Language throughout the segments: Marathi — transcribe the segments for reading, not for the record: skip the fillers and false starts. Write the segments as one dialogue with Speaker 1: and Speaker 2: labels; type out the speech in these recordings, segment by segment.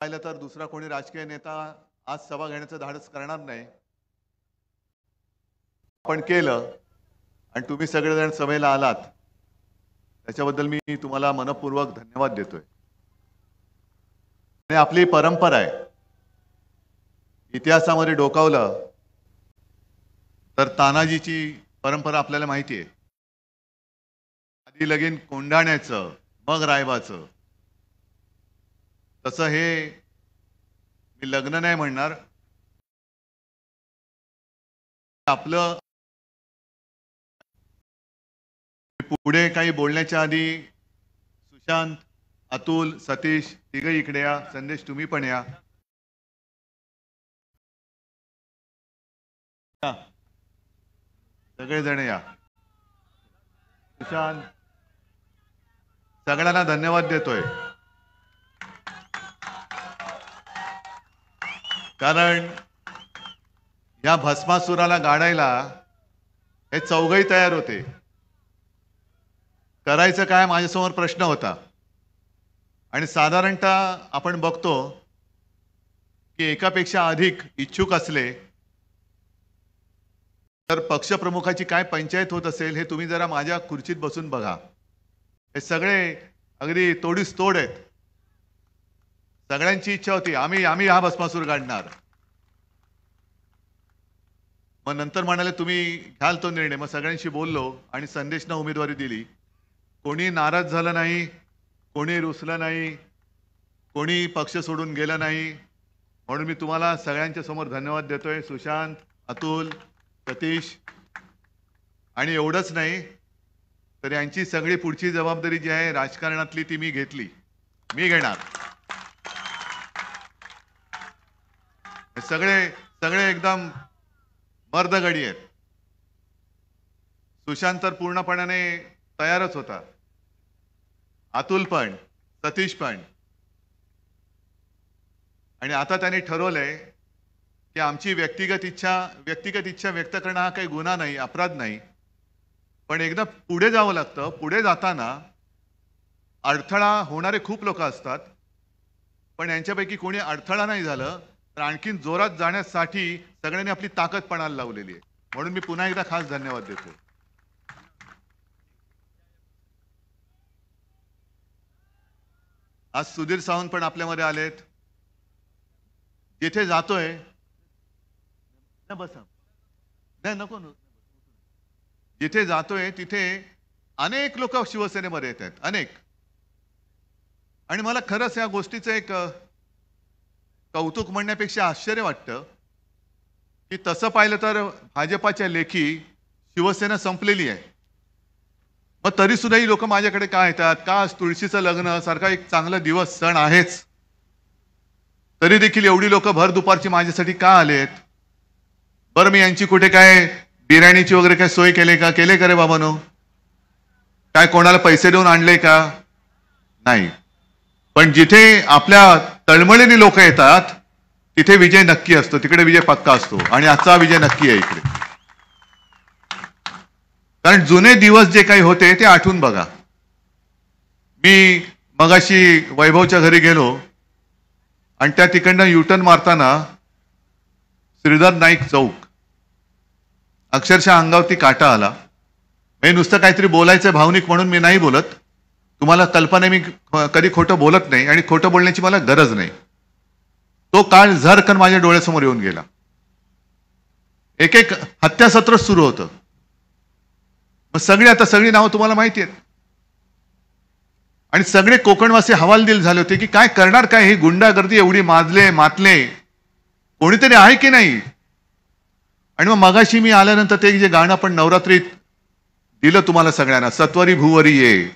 Speaker 1: पाहिलं तर दुसरा कोणी राजकीय नेता आज सभा घेण्याचं धाडस करणार नाही. आपण केलं आणि तुम्ही सगळेजण सभेला आलात त्याच्याबद्दल मी तुम्हाला मनपूर्वक धन्यवाद देतोय. आणि आपली परंपरा आहे, इतिहासामध्ये डोकावलं तर तानाजीची परंपरा आपल्याला माहिती आहे. आधी लगीन कोंडाण्याचं मग रायबाचं. तसं हे मी लग्न नाही म्हणणार, आपलं पुढे काही बोलण्याच्या आधी सुशांत, अतुल, सतीश तिघही इकडे या. संदेश तुम्ही पण या. सगळेजण या. सुशांत, सगळ्यांना धन्यवाद देतोय कारण या भस्मासुराला गाडायला हे चौघही तयार होते. करायचं काय माझ्यासमोर प्रश्न होता. आणि साधारणतः आपण बघतो की एकापेक्षा अधिक इच्छुक असले तर पक्षप्रमुखाची काय पंचायत होत असेल हे तुम्ही जरा माझ्या खुर्चीत बसून बघा. हे सगळे अगदी तोडीस तोड आहेत. सगळ्यांची इच्छा होती आम्ही हा भस्मासूर काढणार. मग नंतर म्हणाले तुम्ही घ्याल तो निर्णय. मग सगळ्यांशी बोललो आणि संदेशना उमेदवारी दिली. कोणी नाराज झालं नाही, कोणी रुसलं नाही, कोणी पक्ष सोडून गेलं नाही. म्हणून मी तुम्हाला सगळ्यांच्या समोर धन्यवाद देतोय. सुशांत, अतुल, सतीश. आणि एवढंच नाही तर यांची सगळी पुढची जबाबदारी जी आहे राजकारणातली ती मी घेतली, मी घेणार. सगळे एकदम मर्दगडी आहेत. सुशांत तर पूर्णपणाने तयारच होता, अतुल पण, सतीश पण. आणि आता त्यांनी ठरवलंय की आमची व्यक्तिगत इच्छा व्यक्त करणं हा काही गुन्हा नाही, अपराध नाही. पण एकदा पुढे जावं लागतं. पुढे जाताना अडथळा होणारे खूप लोक असतात. पण यांच्यापैकी कोणी अडथळा नाही झालं तर आणखीन जोरात जाण्यासाठी सगळ्यांनी आपली ताकद पणाला लावलेली आहे. म्हणून मी पुन्हा एकदा खास धन्यवाद देतो. आज सुधीर सावंत पण आपल्यामध्ये आलेत. जिथे जातोय बसा, नाही नको, जिथे जातोय तिथे अनेक लोक शिवसेनेमध्ये येत आहेत, अनेक. आणि मला खरंच या गोष्टीचं एक कौतुक म्हणण्यापेक्षा आश्चर्य वाटतं की तसं पाहिलं तर भाजपाच्या लेखी शिवसेना संपलेली आहे. मग तरी सुद्धा ही लोक माझ्याकडे का येतात? का आज तुळशीचं लग्न सारखा एक चांगला दिवस, सण आहेच, तरी देखील एवढी लोक भर दुपारची माझ्यासाठी का आलेत? बरं, मी यांची कुठे काय बिर्याणीची वगैरे काय सोय केले का रे बाबांनो? काय कोणाला पैसे देऊन आणले का? नाही. पण जिथे आपल्या तळमळीने लोक येतात तिथे विजय नक्की असतो, तिकडे विजय पक्का असतो. आणि आजचा विजय नक्की आहे इकडे. कारण जुने दिवस जे काही होते ते आठवून बघा. मी मगाशी वैभवच्या घरी गेलो आणि त्या तिकडनं युटर्न मारताना श्रीधर नाईक चौक, अक्षरशः अंगावरती काटा आला. मी नुसतं काहीतरी बोलायचं भावनिक म्हणून मी नाही बोलत. तुम्हाला कल्पना, मी कधी खोटं बोलत नाही आणि खोटं बोलण्याची मला गरज नाही. तो काळ झरकन माझ्या डोळ्यासमोर येऊन गेला. एक एक हत्यासत्र सुरू होतं. मग सगळी नावं तुम्हाला माहिती आहेत. आणि सगळे कोकणवासी हवालदिल झाले होते की काय करणार, काय ही गुंडागर्दी एवढी मातले कोणीतरी आहे की नाही. आणि मग मगाशी मी आल्यानंतर ते जे गाणं आपण नवरात्रीत दिलं तुम्हाला सगळ्यांना, सत्वरी भुवरी ये,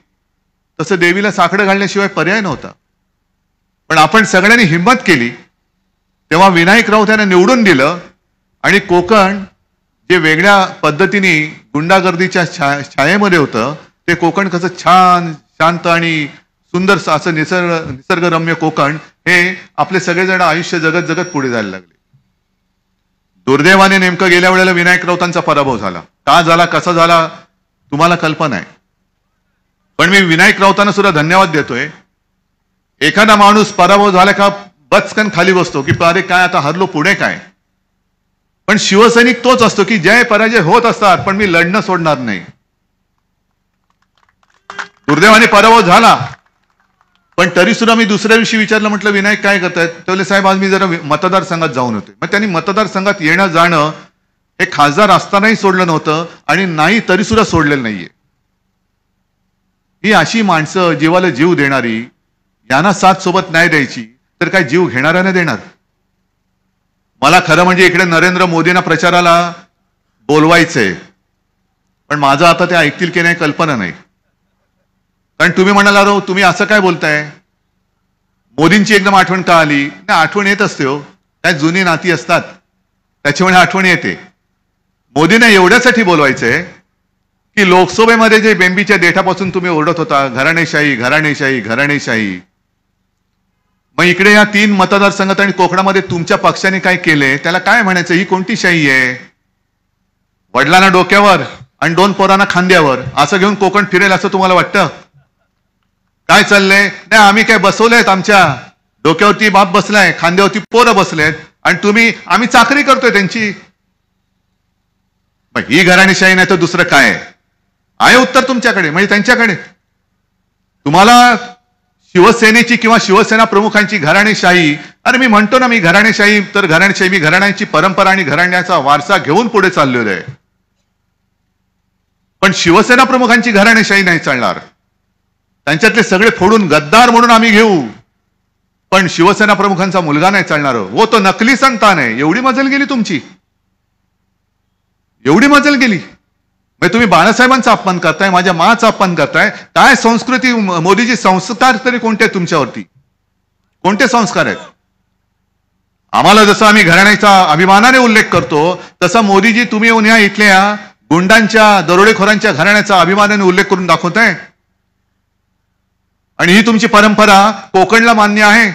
Speaker 1: तसं देवीला साकडं घालण्याशिवाय पर्याय नव्हता. पण आपण सगळ्यांनी हिंमत केली. तेव्हा विनायक राऊत यांना निवडून दिलं आणि कोकण जे वेगळ्या पद्धतीने गुंडागर्दीच्या छायेमध्ये होतं ते कोकण कसं छान, शांत आणि सुंदर असं निसर्गरम्य कोकण हे आपले सगळेजण आयुष्य जगत जगत पुढे जायला लागले. दुर्दैवाने नेमकं गेल्या वेळेला विनायक राऊतांचा पराभव झाला. का झाला, कसा झाला तुम्हाला कल्पना आहे. पण मी विनायक राऊतांना सुद्धा धन्यवाद देतोय. एखादा माणूस पराभव झाला का बचकन खाली बसतो की अरे काय आता हरलो पुढे काय. पण शिवसैनिक तोच असतो की जय पराजय होत असतात पण मी लढणं सोडणार नाही. दुर्दैवाने पराभव झाला पण तरी सुद्धा मी दुसऱ्या दिवशी विचारलं, म्हटलं विनायक काय करतायत. ते बोलले साहेब आज मी जरा मतदारसंघात जाऊन होते. मग त्यांनी मतदारसंघात येणं जाणं हे खासदार असतानाही सोडलं नव्हतं आणि नाही तरी सुद्धा सोडलेलं नाहीये. ही अशी माणसं जीवाला जीव देणारी, यांना साथ सोबत नाही द्यायची तर काय जीव घेणाऱ्याने देणार. मला खरं म्हणजे इकडे नरेंद्र मोदींना प्रचाराला बोलवायचंय पण माझं आता ते ऐकतील की नाही कल्पना नाही. कारण तुम्ही म्हणाला राव तुम्ही असं काय बोलताय, मोदींची एकदम आठवण का आली. नाही आठवण येत असते हो, काय जुनी नाती असतात त्याच्यामुळे आठवण येते. मोदींना एवढ्यासाठी बोलवायचंय की लोकसभेमध्ये जे बेंबीच्या देठापासून तुम्ही ओरडत होता घराणेशाही घराणेशाही घराणेशाही, मग इकडे या 3 मतदारसंघात आणि कोकणामध्ये तुमच्या पक्षाने काय केले त्याला काय म्हणायचं. ही कोणती शाही आहे. वडिलांना डोक्यावर आणि 2 पोरांना खांद्यावर असं घेऊन कोकण फिरेल असं तुम्हाला वाटतं. काय चाललंय. नाही आम्ही काय बसवलेत, आमच्या डोक्यावरती बाप बसलाय खांद्यावरती पोरं बसलेत आणि आम्ही चाकरी करतोय त्यांची. ही घराणेशाही नाही तर दुसरं काय आहे उत्तर तुमच्याकडे म्हणजे त्यांच्याकडे. तुम्हाला शिवसेनेची किंवा शिवसेना प्रमुखांची घराणेशाही, अरे मी म्हणतो ना मी घराणेशाही तर घराणेशाही, मी घराण्यांची परंपरा आणि घराण्याचा वारसा घेऊन पुढे चाललेलो आहे. पण शिवसेना प्रमुखांची घराणेशाही नाही चालणार. त्यांच्यातले सगळे फोडून गद्दार म्हणून आम्ही घेऊ पण शिवसेना प्रमुखांचा मुलगा नाही चालणार. वो तो नकली संतान आहे. एवढी मजल गेली तुमची, एवढी मजल गेली. म्हणजे तुम्ही बाळासाहेबांचा अपमान करताय, माझ्या माचा अपमान करताय. काय संस्कृती मोदीची संस्कार तरी कोणते आहेत तुमच्यावरती, कोणते संस्कार आहेत. आम्हाला जसं आम्ही घराण्याचा अभिमानाने उल्लेख करतो तसा मोदीजी तुम्ही येऊन या इथल्या गुंडांच्या दरोडेखोरांच्या घराण्याचा अभिमानाने उल्लेख करून दाखवताय. आणि ही तुमची परंपरा कोकणला मान्य आहे.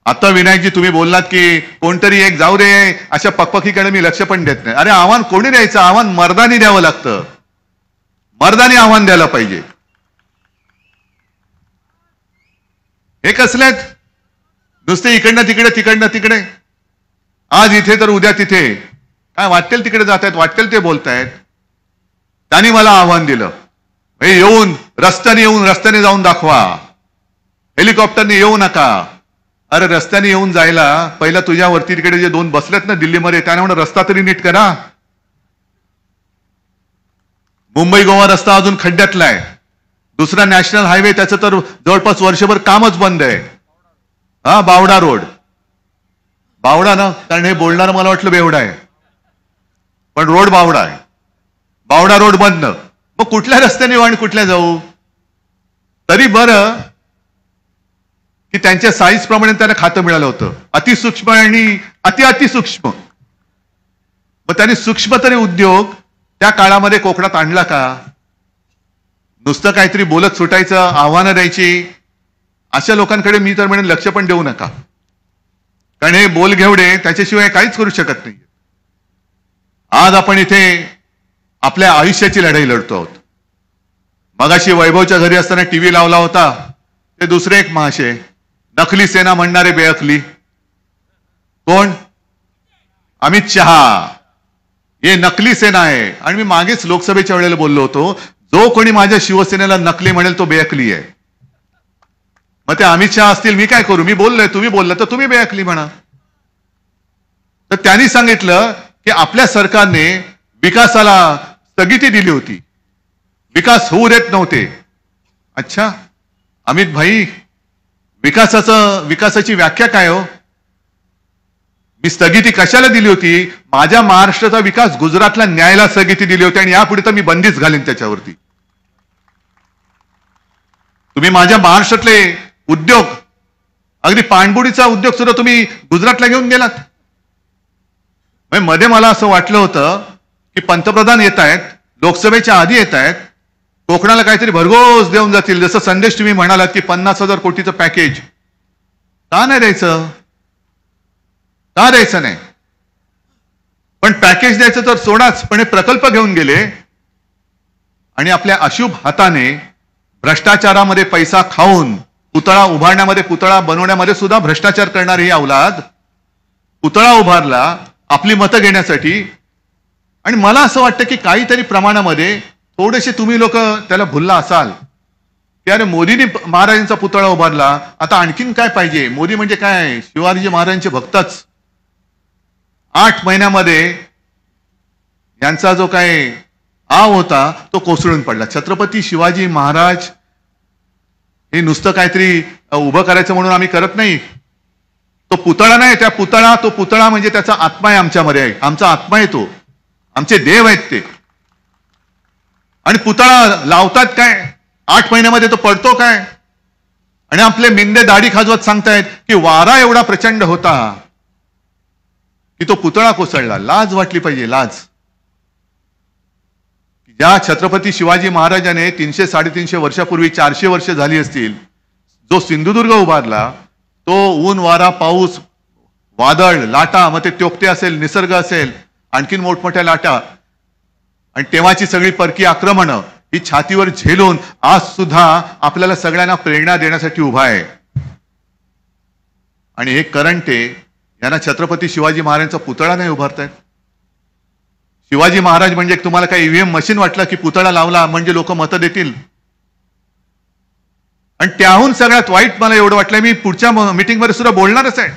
Speaker 1: आता विनायकजी तुम्ही बोललात की कोणतरी एक जाऊ दे, अशा पकपकीकडे मी लक्ष पण देत नाही. अरे आव्हान कोणी द्यायचं, आव्हान मर्दानी द्यावं लागतं. मर्दानी आव्हान द्यायला पाहिजे. हे कसलेत नुसते इकडनं तिकडे तिकडनं तिकडे, आज इथे तर उद्या तिथे, काय वाटेल तिकडे जात आहेत, वाटेल ते बोलतायत. त्यांनी मला आव्हान दिलं येऊन रस्त्याने जाऊन दाखवा, हेलिकॉप्टरने येऊ नका. अरे रस्त्याने येऊन जायला पहिला तुझ्यावरती तिकडे जे 2 बसलेत ना दिल्लीमध्ये त्यांना म्हणून रस्ता तरी नीट करा. मुंबई गोवा रस्ता अजून खड्ड्यातला आहे. दुसरा नॅशनल हायवे त्याचं तर जवळपास वर्षभर कामच बंद आहे. बावडा रोड, बावडा ना, कारण हे बोलणार मला वाटलं बेवडा आहे पण रोड बावडा आहे. बावडा रोड बंद. मग कुठल्या रस्त्याने आणि कुठल्या जाऊ. तरी बरं की त्यांच्या साईज प्रमाणे त्यांना खातं मिळालं होतं, अतिसूक्ष्म आणि अतिसूक्ष्म. मग त्यांनी सूक्ष्म तरी उद्योग त्या काळामध्ये कोकणात आणला का. नुसतं काहीतरी बोलत सुटायचं, आव्हानं द्यायची. अशा लोकांकडे मी तर म्हणेन लक्ष पण देऊ नका, कारण हे बोलघेवडे त्याच्याशिवाय काहीच करू शकत नाही. आज आपण इथे आपल्या आयुष्याची लढाई लढतो आहोत. मगाशी वैभवच्या घरी असताना टीव्ही लावला होता, ते दुसरे एक महाशय नकली सेना म्हणणारे बेअकली. कोण. अमित शहा. हे नकली सेना आहे. आणि मी मागेच लोकसभेच्या वेळेला बोललो होतो, जो कोणी माझ्या शिवसेनेला नकली म्हणेल तो बेअकली आहे. मग ते अमित शहा असतील, मी काय करू. मी बोललोय, तुम्ही बोललं तर तुम्ही बेअकली म्हणा. तर त्यांनी सांगितलं की आपल्या सरकारने विकासाला स्थगिती दिली होती, विकास होऊ देत नव्हते. अच्छा अमित भाई, विकासाची व्याख्या काय हो. मी स्थगिती कशाला दिली होती. माझ्या महाराष्ट्राचा विकास गुजरातला न्यायला स्थगिती दिली होती आणि यापुढे तर मी बंदीच घालीन त्याच्यावरती. तुम्ही माझ्या महाराष्ट्रातले उद्योग, अगदी पाणबुडीचा उद्योग सुद्धा तुम्ही गुजरातला घेऊन गेलात. मध्ये मला असं वाटलं होतं की पंतप्रधान येत आहेत, लोकसभेच्या आधी येत आहेत, कोकणाला काहीतरी भरघोस देऊन जातील. जसं संदेश तुम्ही म्हणालात की 50,000 कोटीचं पॅकेज. का नाही द्यायचं, का द्यायचं नाही. पण पॅकेज द्यायचं तर सोडाच, पण हे प्रकल्प घेऊन गेले आणि आपल्या अशुभ हाताने भ्रष्टाचारामध्ये पैसा खाऊन पुतळा उभारण्यामध्ये, पुतळा बनवण्यामध्ये सुद्धा भ्रष्टाचार करणारी ही अवलाद पुतळा उभारला आपली मतं घेण्यासाठी. आणि मला असं वाटतं की काहीतरी प्रमाणामध्ये थोडेसे तुम्ही लोक त्याला भुलला असाल की अरे मोदींनी महाराजांचा पुतळा उभारला, आता आणखीन काय पाहिजे. मोदी म्हणजे काय, शिवाजी महाराजांचे भक्तच. 8 महिन्यामध्ये यांचा जो काय आव होता तो कोसळून पडला. छत्रपती शिवाजी महाराज हे नुसतं काहीतरी उभं करायचं म्हणून आम्ही करत नाही. तो पुतळा नाही, तो पुतळा म्हणजे त्याचा आत्मा आहे, आमच्यामध्ये आहे. आमचा आत्मा आहे तो, आमचे देव आहेत ते. आणि पुतळा लावतात काय, 8 महिन्यामध्ये तो पडतो काय. आणि आपले मिंदे दाढी खाजवत सांगतायत की वारा एवढा प्रचंड होता की तो पुतळा कोसळला. लाज वाटली पाहिजे, लाज. ज्या छत्रपती शिवाजी महाराजाने 300-350 वर्षापूर्वी, 400 वर्ष झाली असतील, जो सिंधुदुर्ग उभारला, तो ऊन वारा पाऊस वादळ लाटा, मग ते त्योक्ते असेल, निसर्ग असेल, आणखीन मोठमोठ्या लाटा, आणि तेव्हाची सगळी परकी आक्रमणं ही छातीवर झेलून आज सुद्धा आपल्याला सगळ्यांना प्रेरणा देण्यासाठी उभा आहे. आणि हे करंटे यांना छत्रपती शिवाजी महाराजांचा पुतळा नाही उभारतायत. शिवाजी महाराज म्हणजे तुम्हाला काही ईव्हीएम मशीन वाटलं की पुतळा लावला म्हणजे लोक मतं देतील. आणि त्याहून सगळ्यात वाईट मला एवढं वाटलं, मी पुढच्या मीटिंगमध्ये सुद्धा बोलणारच आहे.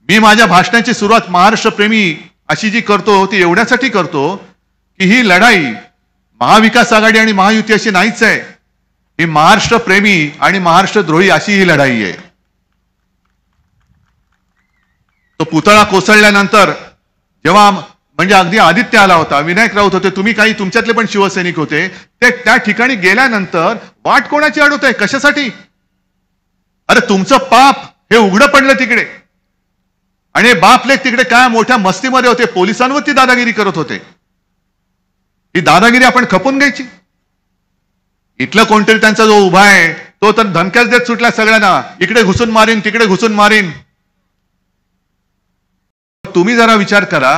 Speaker 1: मी माझ्या भाषणाची सुरुवात महाराष्ट्र प्रेमी अशी जी करतो ती एवढ्यासाठी करतो की ही लढाई महाविकास आघाडी आणि महायुती अशी नाहीच आहे. ही महाराष्ट्र प्रेमी आणि महाराष्ट्र द्रोही अशी ही लढाई आहे. तो पुतळा कोसळल्यानंतर जेव्हा म्हणजे अगदी आदित्य आला होता, विनायक राऊत होते, तुम्ही काही तुमच्यातले पण शिवसैनिक होते, ते त्या ठिकाणी गेल्यानंतर वाट कोणाची अडवत आहे, कशासाठी. अरे तुमचं पाप हे उघडं पडलं तिकडे. आणि बापलेख तिकडे काय मोठ्या मस्तीमध्ये होते, पोलिसांवरती दादागिरी करत होते. ही दादागिरी आपण खपून घ्यायची. इथलं कोणतरी त्यांचा जो उभा आहे तो तर धमक्याच देत सुटला सगळ्यांना, इकडे घुसून मारीन, तिकडे घुसून मारीन. तुम्ही जरा विचार करा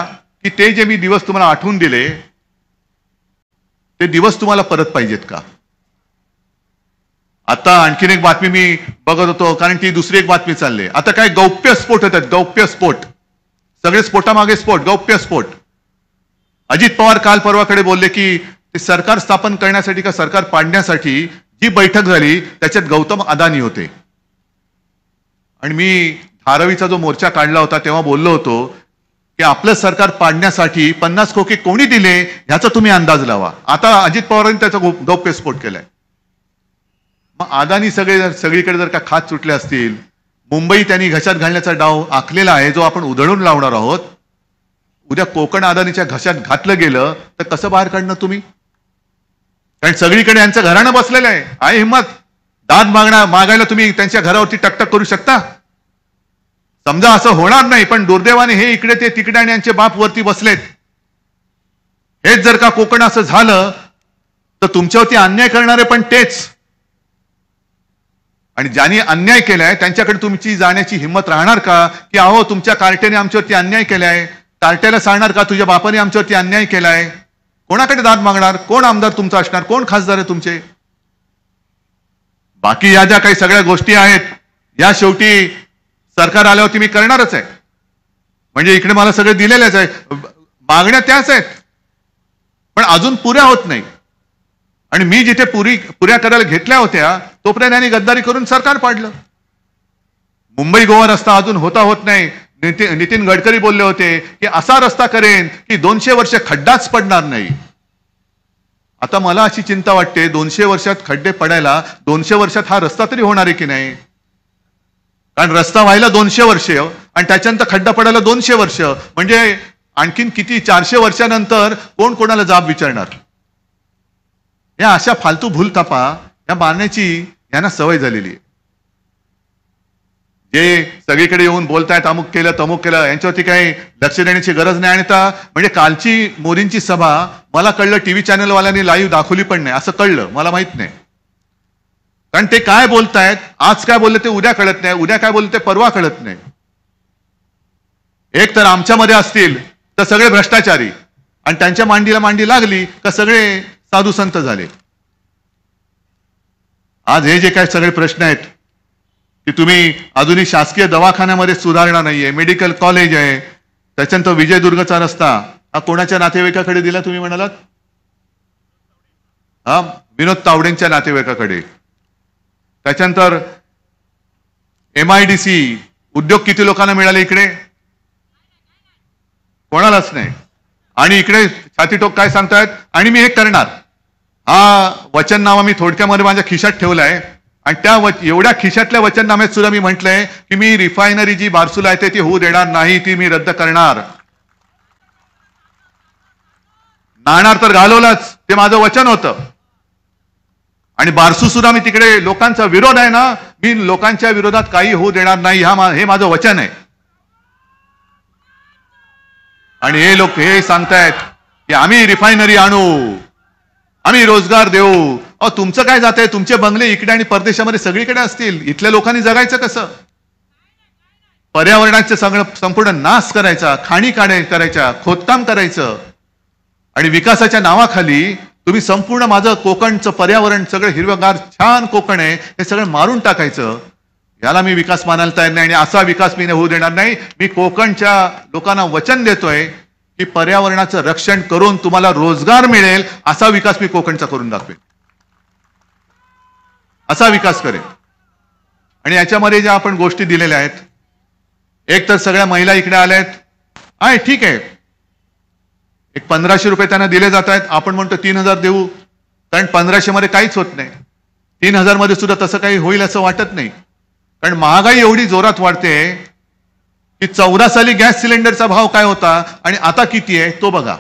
Speaker 1: की ते जे मी दिवस तुम्हाला आठवून दिले ते दिवस तुम्हाला परत पाहिजेत का. आता आणखीन एक बातमी मी बघत होतो, कारण ती दुसरी एक बातमी चालली. आता काय गौप्यस्फोट होतात, गौप्यस्फोट, सगळे स्फोटामागे स्फोट, गौप्यस्फोट. अजित पवार काल परवाकडे बोलले की सरकार स्थापन करण्यासाठी का सरकार पाडण्यासाठी जी बैठक झाली त्याच्यात गौतम अदानी होते. आणि मी धारावीचा जो मोर्चा काढला होता तेव्हा बोललो होतो की आपलं सरकार पाडण्यासाठी 50 खोके कोणी दिले ह्याचा तुम्ही अंदाज लावा. आता अजित पवारांनी त्याचा गौप्यस्फोट केलाय. मग अदानी सगळीकडे जर का खात सुटले असतील, मुंबई त्यांनी घशात घालण्याचा डाव आखलेला आहे जो आपण उधळून लावणार आहोत. उद्या कोकण अदानीच्या घशात घातलं गेलं तर कसं बाहेर काढणं तुम्ही. कारण सगळीकडे यांचं घराणं बसलेलं आहे हिंमत. दाद मागायला तुम्ही त्यांच्या घरावरती टकटक करू शकता. समजा असं होणार नाही, पण दुर्दैवाने हे इकडे ते तिकडे आणि यांचे बाप वरती बसलेत. हेच जर का कोकण असं झालं तर तुमच्यावरती अन्याय करणारे पण तेच. आणि ज्यांनी अन्याय केलाय त्यांच्याकडे तुमची जाण्याची हिंमत राहणार का की अहो तुमच्या कार्ट्याने आमच्यावरती अन्याय केलाय. कार्ट्याला सांगणार का तुझ्या बापाने आमच्यावरती अन्याय केलाय. कोणाकडे दाद मागणार, कोण आमदार तुमचा असणार, कोण खासदार आहे तुमचे. बाकी या ज्या काही सगळ्या गोष्टी आहेत या शेवटी सरकार आल्यावरती मी करणारच आहे. म्हणजे इकडे मला सगळे दिलेलेच आहे, मागण्या त्याच आहेत पण अजून पुऱ्या होत नाही. आणि मी जिथे पुऱ्या करायला घेतल्या होत्या तोपर्यंत यांनी गद्दारी करून सरकार पाडलं. मुंबई गोवा रस्ता अजून होत नाही. नितीन गडकरी बोलले होते की असा रस्ता करेन की 200 वर्ष खड्डाच पडणार नाही. आता मला अशी चिंता वाटते 200 वर्षात खड्डे पडायला 200 वर्षात हा रस्ता तरी होणार आहे की नाही. कारण रस्ता व्हायला 200 वर्ष आणि त्याच्यानंतर खड्डा पडायला 200 वर्ष, म्हणजे आणखीन किती 400 वर्षानंतर कोण कोणाला जाब विचारणार. या अशा फालतू भूलथापा या मारण्याची यांना सवय झालेली आहे. जे सगळीकडे येऊन बोलतायत अमुक केलं तमुक केलं, यांच्यावरती काही लक्ष देण्याची गरज नाही. आणि म्हणजे कालची मोदींची सभा मला कळलं टीव्ही चॅनलवाल्यांनी लाईव्ह दाखवली पण नाही, असं कळलं, मला माहित नाही. कारण ते काय बोलतायत, आज काय बोलले ते उद्या कळत नाही, उद्या काय बोलले ते परवा कळत नाही. एक तर आमच्यामध्ये असतील तर सगळे भ्रष्टाचारी, आणि त्यांच्या मांडीला मांडी लागली का सगळे साधू संत झाले. आज हे जे काही सगळे प्रश्न आहेत की तुम्ही अजूनही शासकीय दवाखान्यामध्ये सुधारणा नाहीये, मेडिकल कॉलेज आहे, त्याच्यानंतर विजयदुर्गचा रस्ता हा कोणाच्या नातेवाईकाकडे दिला तुम्ही म्हणालात? हा, विनोद तावडेंच्या नातेवाईकाकडे. त्याच्यानंतर MIDC उद्योग किती लोकांना मिळाले इकडे? कोणालाच नाही. आणि इकडे छातीटोक काय सांगतायत, आणि मी हे करणार. हा वचननामा मी थोडक्यामध्ये माझ्या खिशात ठेवलाय आणि त्या एवढ्या खिशातल्या वचननाम्यात सुद्धा मी म्हटलंय की मी रिफायनरी जी बारसूला आहे ती होऊ देणार नाही, ती मी रद्द करणार. नाणार तर घालवलाच, ते माझं वचन होतं. आणि बारसू सुद्धा मी तिकडे लोकांचा विरोध आहे ना, मी लोकांच्या विरोधात काही होऊ देणार नाही, हे माझं वचन आहे. आणि हे लोक हे सांगतायत की आम्ही रिफायनरी आणू, आम्ही रोजगार देऊ. अहो तुमचं काय जातंय? तुमचे बंगले इकडे आणि परदेशामध्ये सगळीकडे असतील, इथल्या लोकांनी जगायचं कसं? पर्यावरणाचं सगळं संपूर्ण नाश करायचा, खाणी करायच्या, खोदकाम करायचं आणि विकासाच्या नावाखाली तुम्ही संपूर्ण माझं कोकणचं पर्यावरण सगळं हिरवगार छान कोकण आहे हे सगळं मारून टाकायचं. याला मी विकास मानायला तयार नाही आणि असा विकास मी होऊ देणार नाही. मी कोकणच्या लोकांना वचन देतोय की पर्यावरणाचं रक्षण करून तुम्हाला रोजगार मिळेल असा विकास मी कोकणचा करून दाखवेन, असा विकास करेन. आणि याच्यामध्ये ज्या आपण गोष्टी दिलेल्या आहेत, एक तर सगळ्या महिला इकडे आल्यात, आहे ठीक आहे, एक 1500 रुपये त्यांना दिले जात आहेत. आपण म्हणतो 3000 देऊ, कारण 1500 मध्ये काहीच होत नाही. 3000 मध्ये सुद्धा तसं काही होईल असं वाटत नाही, कारण महागाई एवढी जोरात वाढते की 14 साली गॅस सिलेंडरचा भाव काय होता आणि आता किती आहे तो बघा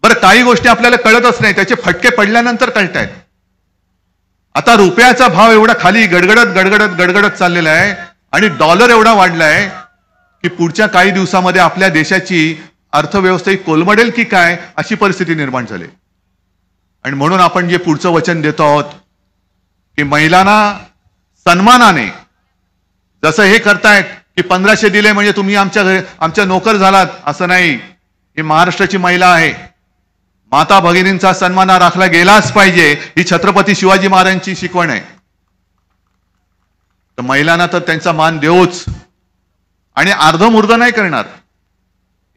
Speaker 1: बरं. काही गोष्टी आपल्याला कळतच नाही, त्याचे फटके पडल्यानंतर कळतायत. आता रुपयाचा भाव एवढा खाली गडगडत गडगडत गडगडत चाललेला आहे आणि डॉलर एवढा वाढलाय की पुढच्या काही दिवसामध्ये आपल्या देशाची अर्थव्यवस्था ही कोलमडेल की काय अशी परिस्थिती निर्माण झाली. आणि म्हणून आपण जे पुढचं वचन देतो आहोत की महिलांना सन्मानाने, जसं हे करतायत की 1500 दिले म्हणजे तुम्ही आमच्या नोकर झालात, असं नाही. ही महाराष्ट्राची महिला आहे, माता भगिनींचा सन्मान राखला गेलाच पाहिजे, ही छत्रपती शिवाजी महाराजांची शिकवण आहे. तर महिलांना तर त्यांचा मान देऊच आणि अर्धमुर्ध नाही करणार.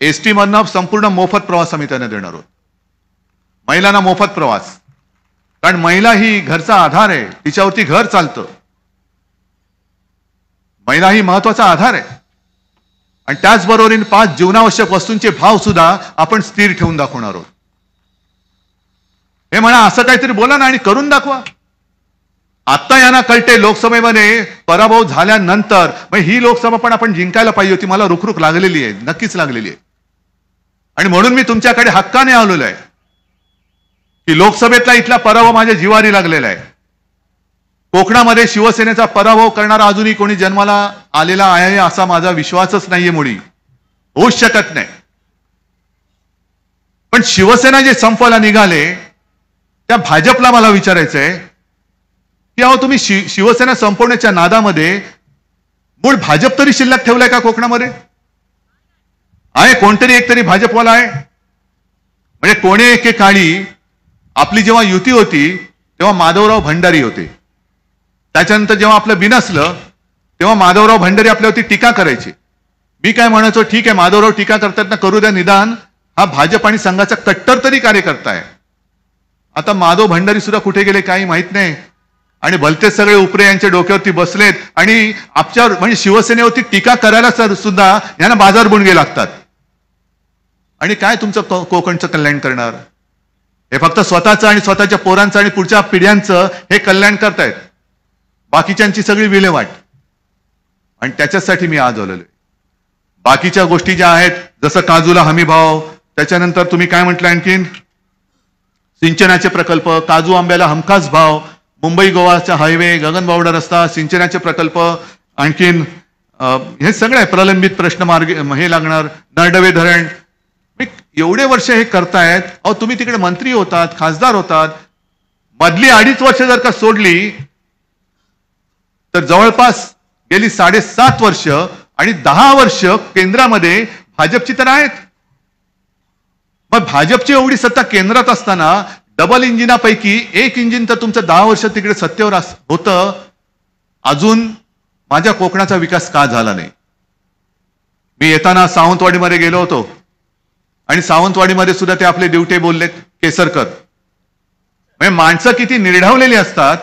Speaker 1: ST मधनं संपूर्ण मोफत प्रवास आम्ही त्यांना देणार आहोत, महिलांना मोफत प्रवास. कारण महिला ही घरचा आधार आहे, तिच्यावरती घर चालतं. महिला ही महत्वाचा आधार आहे. आणि त्याचबरोबर 5 जीवनावश्यक वस्तूंचे भाव सुद्धा आपण स्थिर ठेवून दाखवणार आहोत. हे म्हणा असं काहीतरी बोला ना आणि करून दाखवा. आता यांना कळते लोकसभेमध्ये पराभव झाल्यानंतर ही लोकसभा पण आपण जिंकायला पाहिजे होती, मला रुखरुख लागलेली आहे, नक्कीच लागलेली आहे. आणि म्हणून मी तुमच्याकडे हक्काने आलेलो आहे की लोकसभेतला इथला पराभव माझ्या जिवारी लागलेला आहे. कोकणामध्ये शिवसेनेचा पराभव करणारा अजूनही कोणी जन्माला आलेला आहे असा माझा विश्वासच नाहीये, मुळी होऊच शकत नाही. पण शिवसेना जे संपवायला निघाले त्या भाजपला मला विचारायचंय की अहो तुम्ही शिवसेना संपवण्याच्या नादामध्ये मूळ भाजप तरी शिल्लक ठेवलाय का कोकणामध्ये? आहे कोणतरी एक तरी भाजपवाला आहे? म्हणजे कोणी एके काळी आपली जेव्हा युती होती तेव्हा माधवराव भंडारी होते, त्याच्यानंतर जेव्हा आपलं बिनसलं तेव्हा माधवराव भंडारी आपल्यावरती टीका करायचे. मी काय म्हणायचो, ठीक आहे माधवराव टीका करतात ना, करू द्या, निदान हा भाजप आणि संघाचा कट्टर तरी कार्यकर्ता आहे. आता माधव भंडारी सुद्धा कुठे गेले काही माहित नाही आणि भलतेच सगळे उपरे यांच्या डोक्यावरती बसलेत आणि आपल्या म्हणजे शिवसेनेवरती टीका करायला सुद्धा यांना बाजार बुणगे लागतात. आणि काय तुमचं कोकणचं कल्याण करणार? हे फक्त स्वतःचं आणि स्वतःच्या पोरांचं आणि पुढच्या पिढ्यांचं हे कल्याण करतायत, बाकीच्यांची सगळी विल्हेवाट. आणि त्याच्यासाठी मी आज आलेलो आहे. बाकीच्या गोष्टी ज्या आहेत जसं काजूला हमी भाव, त्याच्यानंतर तुम्ही काय म्हटलं आणखीन सिंचनाचे प्रकल्प, काजू आंब्याला हमखास भाव, मुंबई गोवाचा हायवे, गगनबावडा रस्ता, सिंचनाचे प्रकल्प, आणखीन हे सगळे प्रलंबित प्रश्न मार्ग हे लागणार, नरडवे धरण. एवढे वर्ष हे करतायत. अहो तुम्ही तिकडे मंत्री होतात, खासदार होतात, मधली 2.5 वर्ष जर का सोडली तर जवळपास गेली 7.5 वर्ष आणि 10 वर्ष केंद्रामध्ये भाजपची तर आहेत. मग भाजपची एवढी सत्ता केंद्रात असताना डबल इंजिनापैकी एक इंजिन तर तुमचं 10 वर्ष तिकडे सत्तेवर होतं, अजून माझ्या कोकणाचा विकास का झाला नाही? मी येताना सावंतवाडीमध्ये गेलो होतो आणि सावंतवाडीमध्ये सुद्धा ते आपले ड्युटे बोलले केसरकर. म्हणजे माणसं किती निर्ढावलेली असतात.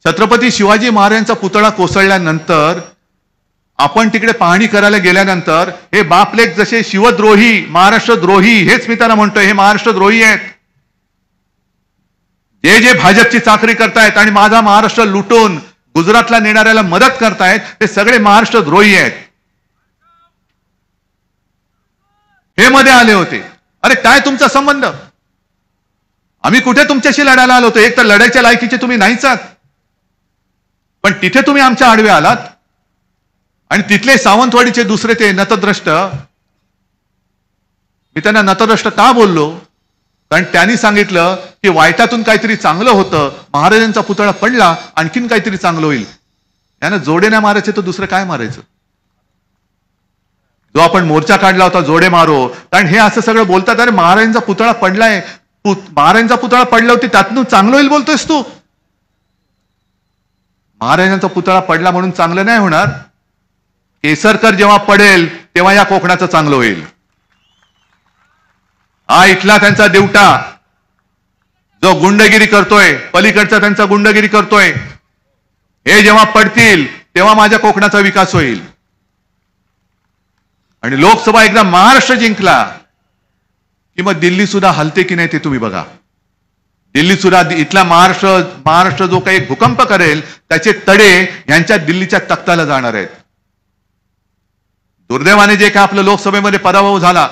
Speaker 1: छत्रपती शिवाजी महाराजांचा पुतळा कोसळल्यानंतर आपण तिकडे पाहणी करायला गेल्यानंतर हे बापलेख जसे शिवद्रोही, महाराष्ट्रद्रोही, हेच मी त्यांना म्हणतोय, हे महाराष्ट्रद्रोही आहेत. जे जे भाजपची चाकरी करतायत आणि माझा महाराष्ट्र लुटून गुजरातला नेणाऱ्याला मदत करतायत, ते सगळे महाराष्ट्रद्रोही आहेत. हे मध्ये आले होते. अरे काय तुमचा संबंध? आम्ही कुठे तुमच्याशी लढायला आलो होतो? एक तर लढायच्या लायकीचे तुम्ही नाहीच आहात, पण तिथे तुम्ही आमच्या आडवे आलात. आणि तिथले सावंतवाडीचे दुसरे ते नतद्रष्ट, मी त्यांना नतद्रष्ट का बोललो? कारण त्यांनी सांगितलं की वाईटातून काहीतरी चांगलं होतं, महाराजांचा पुतळा पडला, आणखीन काहीतरी चांगलं होईल. यानं जोडे नाही मारायचे तर दुसरं काय मारायचं? जो आपण मोर्चा काढला होता जोडे मारो, कारण हे असं सगळं बोलतात. अरे महाराजांचा पुतळा पडलाय, महाराजांचा पुतळा पडला होती, त्यातून चांगलं होईल बोलतोयस तू? महाराजांचा पुतळा पडला म्हणून चांगलं नाही होणार. केसरकर जेव्हा पडेल तेव्हा या कोकणाचं चांगलं होईल. हा इथला त्यांचा देवटा जो गुंडगिरी करतोय, पलीकडचा त्यांचा गुंडगिरी करतोय, हे जेव्हा पडतील तेव्हा माझ्या कोकणाचा विकास होईल. आणि लोकसभा एकदा महाराष्ट्र जिंकला की मग दिल्ली सुद्धा हलते की नाही ते तुम्ही बघा. दिल्ली सुद्धा इथला महाराष्ट्र जो काही भूकंप करेल त्याचे तडे यांच्या दिल्लीच्या तख्ताला जाणार आहेत. दुर्दैवाने जे काय आपलं लोकसभेमध्ये पराभव झाला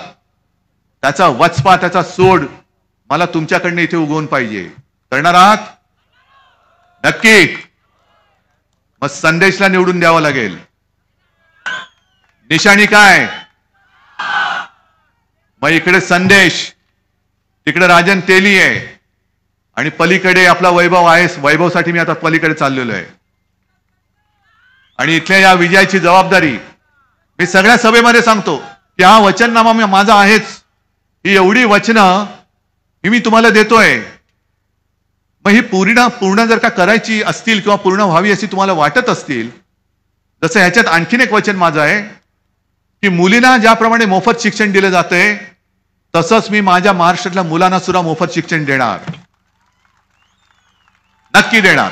Speaker 1: त्याचा वचपा, त्याचा सोड मला तुमच्याकडनं इथे उगवून पाहिजे. करणार आहात? नक्की. मग संदेशला निवडून द्यावं लागेल. निशाणी काय? मग इकडे संदेश, तिकडे राजन तेली आहे आणि पलीकडे आपला वैभव आहे. वैभवसाठी मी आता पलीकडे चाललेलो आहे. आणि इथल्या या विजयाची जबाबदारी मी सगळ्या सभेमध्ये सांगतो की हा वचननामा माझा आहेच. ही एवढी वचनं ही मी तुम्हाला देतोय. मग ही पूर्ण जर का करायची असतील किंवा पूर्ण व्हावी अशी तुम्हाला वाटत असतील, जसं ह्याच्यात आणखीन एक वचन माझं आहे की मुलींना ज्याप्रमाणे मोफत शिक्षण दिलं जातंय तसंच मी माझ्या महाराष्ट्रातल्या मुलांना सुद्धा मोफत शिक्षण देणार, नक्की देणार.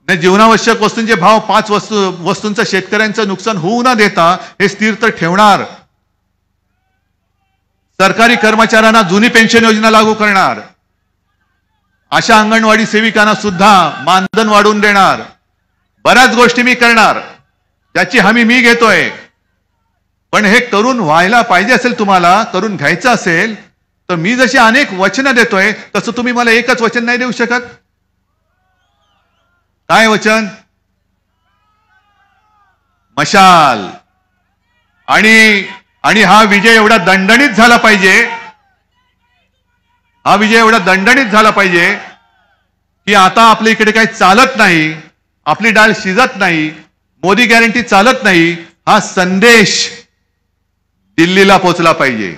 Speaker 1: जीवनावश्यक वस्तूंचे भाव 5 वस्तूंचं शेतकऱ्यांचं नुकसान होऊ न देता हे स्थिर तर ठेवणार. सरकारी कर्मचाऱ्यांना जुनी पेन्शन योजना लागू करणार. अशा अंगणवाडी सेविकांना सुद्धा मानधन वाढवून देणार. बऱ्याच गोष्टी मी करणार त्याची हमी मी घेतोय. पण हे करून व्हायला पाहिजे असेल, तुम्हाला करून घ्यायचं असेल तर मी जशी अनेक वचनं देतोय तसं तुम्ही मला एकच वचन नाही देऊ शकत. काय वचन? मशाल. आणि हा विजय एवढा दणदणीत झाला पाहिजे, हा विजय एवढा दणदणीत झाला पाहिजे की आता आपल्या इकडे काही चालत नाही, आपली डाळ शिजत नाही, मोदी गॅरंटी चालत नाही. हा संदेश दिल्लीला पोहोचला पाहिजे.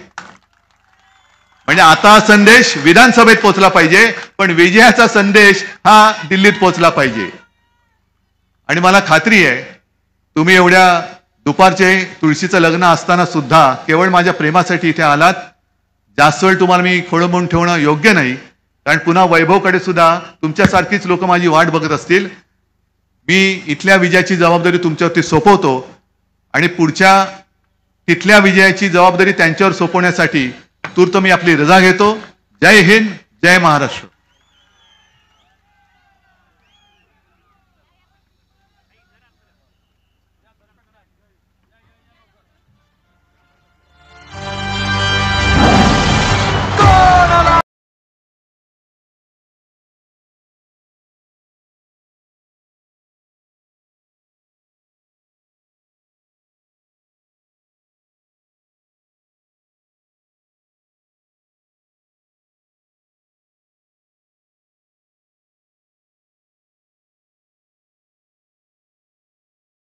Speaker 1: म्हणजे आता संदेश विधानसभेत पोहोचला पाहिजे, पण विजयाचा संदेश हा दिल्लीत पोहोचला पाहिजे. आणि मला खात्री आहे तुम्ही एवढ्या दुपारचे तुळशीचं लग्न असताना सुद्धा केवळ माझ्या प्रेमासाठी इथे आलात. जास्त वेळ तुम्हाला मी खोळंबून ठेवणं योग्य नाही, कारण पुन्हा वैभवकडे सुद्धा तुमच्यासारखीच लोक माझी वाट बघत असतील. मी इथल्या विजयाची जबाबदारी तुमच्यावरती सोपवतो आणि पुढच्या तिथल्या विजयाची जबाबदारी त्यांच्यावर सोपवण्यासाठी तूर्त मी आपली रजा घेतो. जय हिंद, जय महाराष्ट्र.